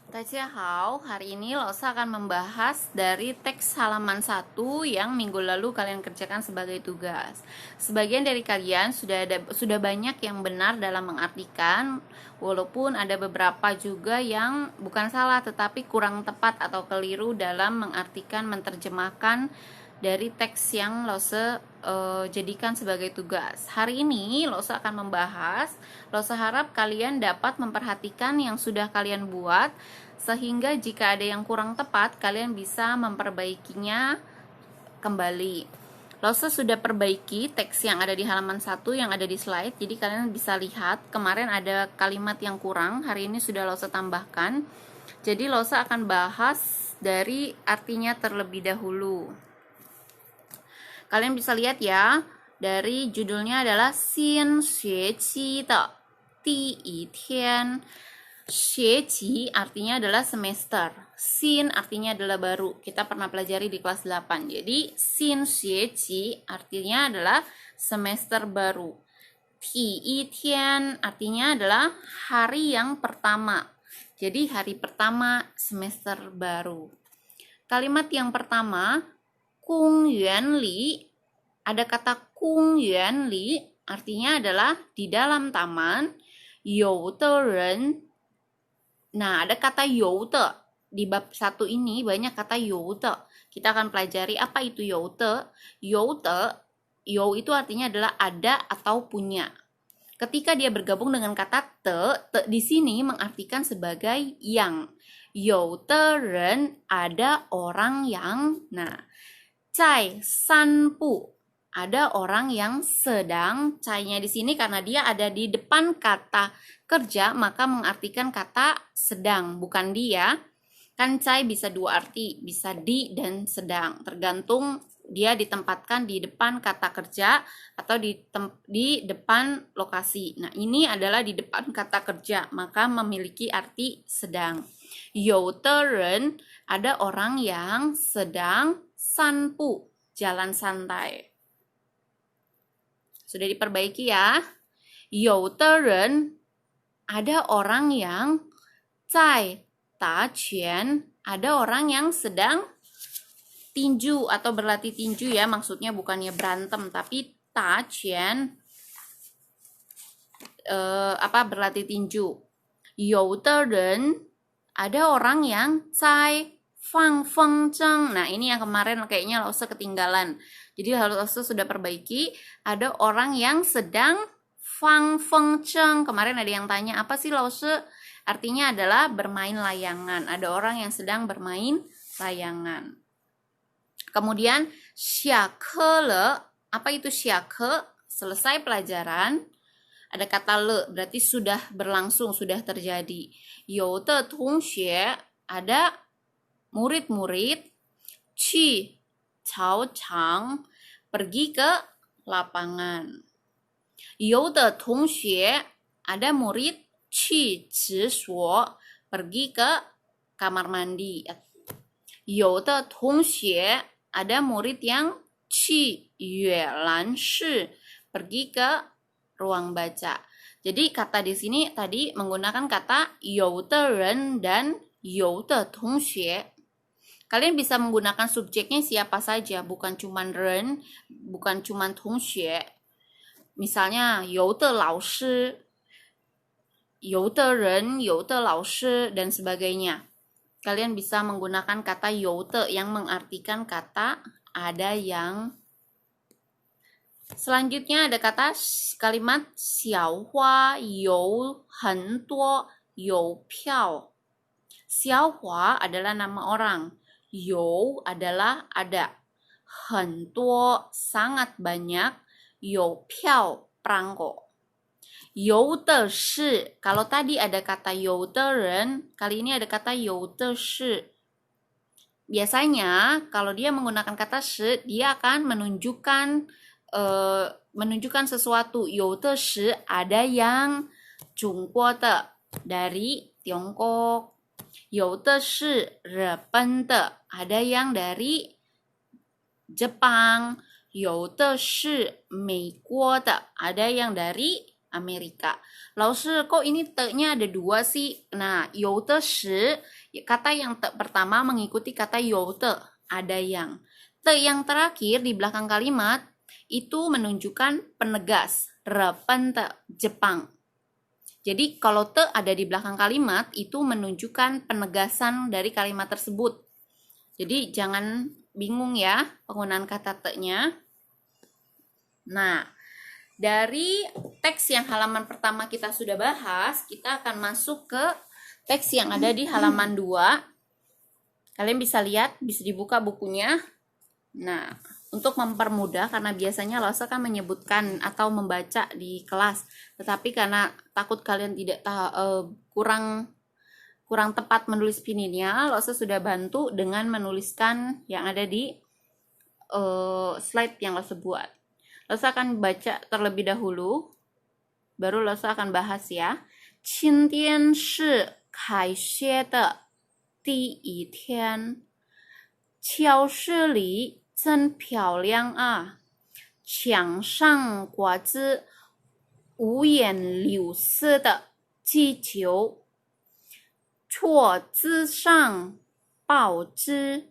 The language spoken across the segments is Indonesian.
Dajiahao, hari ini Losa akan membahas dari teks halaman 1 yang minggu lalu kalian kerjakan sebagai tugas. Sebagian dari kalian sudah banyak yang benar dalam mengartikan, walaupun ada beberapa juga yang bukan salah tetapi kurang tepat atau keliru dalam mengartikan, menerjemahkan dari teks yang Lose jadikan sebagai tugas. Hari ini Lose akan membahas, Lose harap kalian dapat memperhatikan yang sudah kalian buat, sehingga jika ada yang kurang tepat, kalian bisa memperbaikinya kembali. Lose sudah perbaiki teks yang ada di halaman 1 yang ada di slide, jadi kalian bisa lihat kemarin ada kalimat yang kurang, hari ini sudah Lose tambahkan. Jadi Lose akan bahas dari artinya terlebih dahulu. Kalian bisa lihat ya, dari judulnya adalah Xin Xue Qi de Di Yi Tian. Xue Qi artinya adalah semester. Xin artinya adalah baru. Kita pernah pelajari di kelas 8. Jadi Xin Xue Qi artinya adalah semester baru. Ti Yi Tian artinya adalah hari yang pertama. Jadi hari pertama semester baru. Kalimat yang pertama, Kung Yuan Li, ada kata Kung Yuan Li, artinya adalah di dalam taman. You de ren, nah ada kata you de, di bab 1 ini banyak kata you de. Kita akan pelajari apa itu you de. You de, you itu artinya adalah ada atau punya. Ketika dia bergabung dengan kata te di sini mengartikan sebagai yang. You de ren, ada orang yang. Nah, zai san bu, ada orang yang sedang. Cai-nya di sini karena dia ada di depan kata kerja, maka mengartikan kata sedang, bukan dia. Kan cai bisa dua arti, bisa di dan sedang, tergantung dia ditempatkan di depan kata kerja atau di depan lokasi. Nah, ini adalah di depan kata kerja, maka memiliki arti sedang. You de ren, ada orang yang sedang sanpu, jalan santai. Sudah diperbaiki ya. You de ren, ada orang yang zai da quan, ada orang yang sedang tinju atau berlatih tinju ya, maksudnya bukannya berantem tapi da quan berlatih tinju. You de ren, ada orang yang zai fang feng zheng. Nah, ini yang kemarin kayaknya Lose ketinggalan. Jadi Lose sudah perbaiki, ada orang yang sedang fang feng zheng. Kemarin ada yang tanya, apa sih Lose? Artinya adalah bermain layangan. Ada orang yang sedang bermain layangan. Kemudian xiake le, apa itu xiake? Selesai pelajaran. Ada kata le, berarti sudah berlangsung, sudah terjadi. You de tongxue, ada murid-murid, qi cao chang, pergi ke lapangan. You de tongxue, ada murid, qi zi shuo, pergi ke kamar mandi. You de tongxue, ada murid yang qi yue lan shi, pergi ke ruang baca. Jadi kata di sini tadi menggunakan kata you de ren dan you de tongxue. Kalian bisa menggunakan subjeknya siapa saja, bukan cuman ren, bukan cuman tongxue. Misalnya you de lao shi, you de ren, you de lao shi, dan sebagainya. Kalian bisa menggunakan kata you de yang mengartikan kata ada yang. Selanjutnya ada kata kalimat xiao hua you hen duo you piao. Xiao hua adalah nama orang, you adalah ada, hen duo sangat banyak, you piao perangko. You de shi, kalau tadi ada kata you de ren, kali ini ada kata you de shi. Biasanya kalau dia menggunakan kata shi, dia akan menunjukkan sesuatu. You de shi, ada yang Jungguo de, dari Tiongkok. You de shi日本的, ada yang dari Jepang. You de shi 美国的, ada yang dari Amerika. Laoshi, kok ini te-nya ada dua sih? Nah, youte shi, kata yang te pertama mengikuti kata youte, ada yang. Te yang terakhir di belakang kalimat itu menunjukkan penegas, repente, Jepang. Jadi kalau te ada di belakang kalimat itu menunjukkan penegasan dari kalimat tersebut. Jadi jangan bingung ya penggunaan kata te-nya. Nah, dari teks yang halaman pertama kita sudah bahas, kita akan masuk ke teks yang ada di halaman 2. Kalian bisa lihat, bisa dibuka bukunya. Nah, untuk mempermudah, karena biasanya Lose kan menyebutkan atau membaca di kelas, tetapi karena takut kalian tidak kurang tepat menulis pinginnya, Lose sudah bantu dengan menuliskan yang ada di slide yang Lose buat. Lose akan baca terlebih dahulu, baru Lose akan bahas ya. 今天是开学的第一天，教室里真漂亮啊！墙上挂着五颜六色的气球，桌子上摆着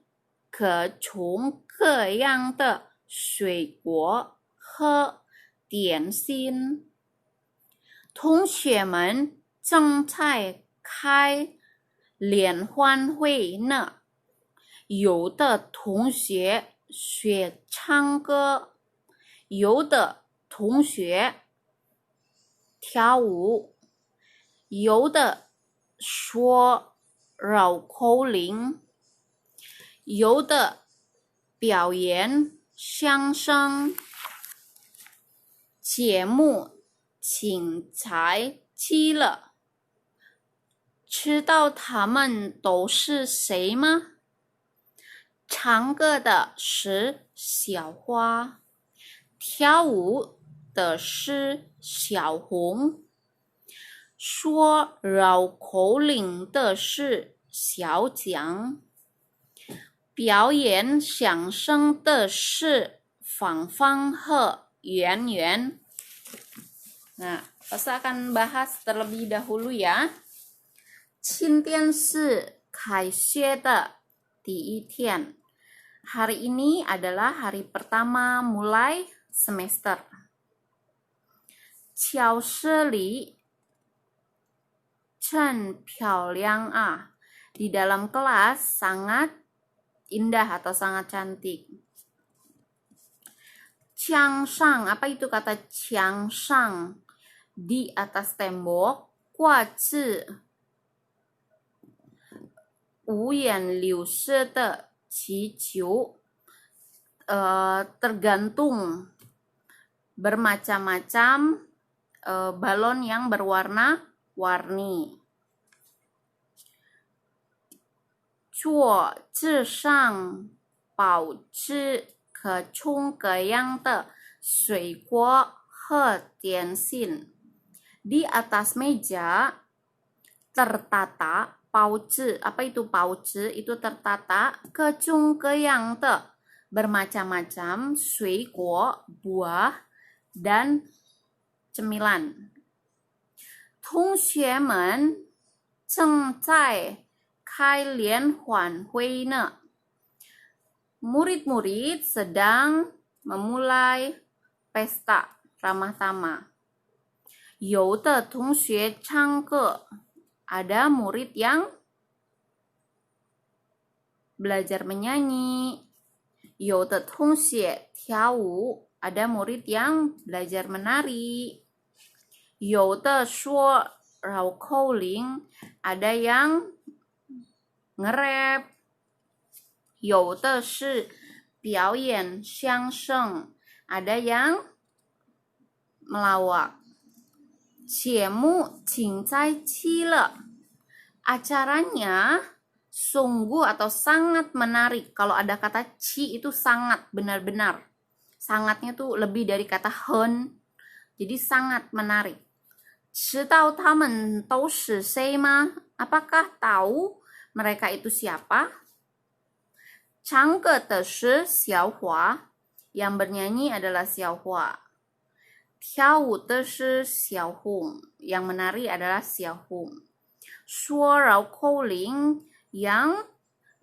各种各样的水果和点心。同学们正在开联欢会呢，有的同学学唱歌，有的同学跳舞，有的说绕口令，有的表演相声。节目精彩极了，知道他们都是谁吗？唱歌的是小花，跳舞的是小红，说绕口令的是小蒋，表演相声的是芳芳和圆圆。Nah, Lose akan bahas terlebih dahulu ya. 今天是开学的第一天. Hari ini adalah hari pertama mulai semester. 教室里真漂亮啊. Di dalam kelas sangat indah atau sangat cantik. 墙上, apa itu kata 墙上? Di atas tembok, 挂着五颜六色的气球, tergantung bermacam-macam balon yang berwarna-warni. 桌子上摆着各种各样的水果和点心. Di atas meja tertata pauzi. Apa itu pauzi? Itu tertata kecung keyang de, bermacam-macam, 水果, buah, dan cemilan. 同学们正在开联欢会呢. Murid-murid sedang memulai pesta ramah tamah. 有的同学唱歌, ada murid yang belajar menyanyi. 有的同学跳舞, ada murid yang belajar menari. 有的说绕口令, ada yang nge-rap. 有的是表演相声, ada yang melawak. 节目精彩极了. Acaranya sungguh atau sangat menarik. Kalau ada kata ci itu sangat, benar-benar. Sangatnya tuh lebih dari kata hen. Jadi sangat menarik. 知道他们都是谁吗? Apakah tahu mereka itu siapa? 唱歌的是小花. Yang bernyanyi adalah Xiaohua. 跳舞的是小红, yang menari adalah 小红。说绕口令 yang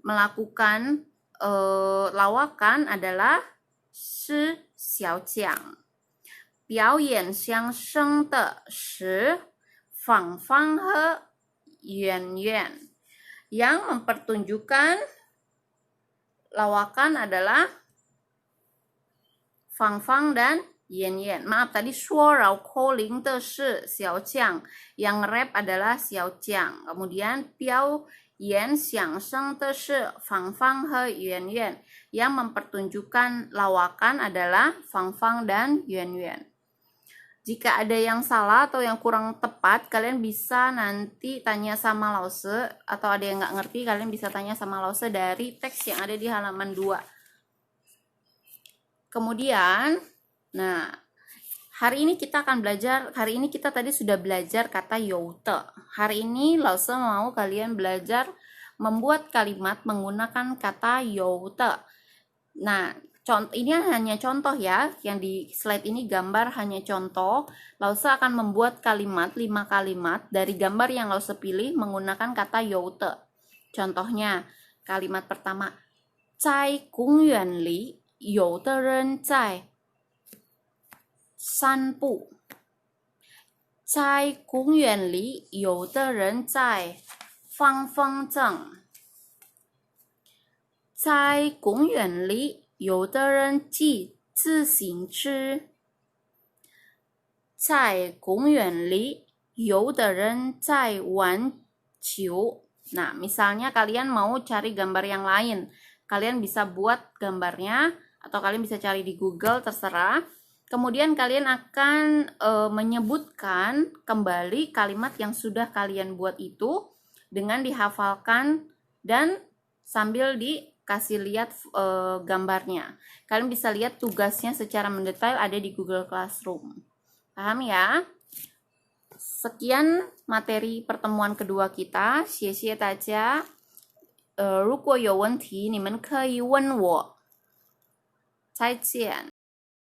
melakukan lawakan adalah 是小蒋。表演相声的是芳芳和圆圆。yang mempertunjukkan lawakan adalah Fang Fang dan Yan Yan. Maaf, tadi 说绕口令的是小强, yang rap adalah Xiao Jiang. Kemudian 表演相声的是Fang Fang和圆圆, yang mempertunjukkan lawakan adalah Fang Fang dan Yuan Yuan. Jika ada yang salah atau yang kurang tepat, kalian bisa nanti tanya sama Lause, atau ada yang nggak ngerti, kalian bisa tanya sama Lause dari teks yang ada di halaman 2. Kemudian, nah, hari ini kita tadi sudah belajar kata youte. Hari ini Lause mau kalian belajar membuat kalimat menggunakan kata youte. Nah, ini hanya contoh ya, yang di slide ini gambar hanya contoh. Lause akan membuat 5 kalimat dari gambar yang Lause pilih menggunakan kata youte. Contohnya, kalimat pertama, 在公园里有的人在散步。在公园里有的人在放风筝。在公园里有的人骑自行车。在公园里有的人在玩球。Nah, misalnya kalian mau cari gambar yang lain, kalian bisa buat gambarnya atau kalian bisa cari di Google, terserah. Kemudian kalian akan menyebutkan kembali kalimat yang sudah kalian buat itu dengan dihafalkan dan sambil dikasih lihat gambarnya. Kalian bisa lihat tugasnya secara mendetail ada di Google Classroom. Paham ya? Sekian materi pertemuan kedua kita. 谢谢大家。如果有问题，你们可以问我。再见。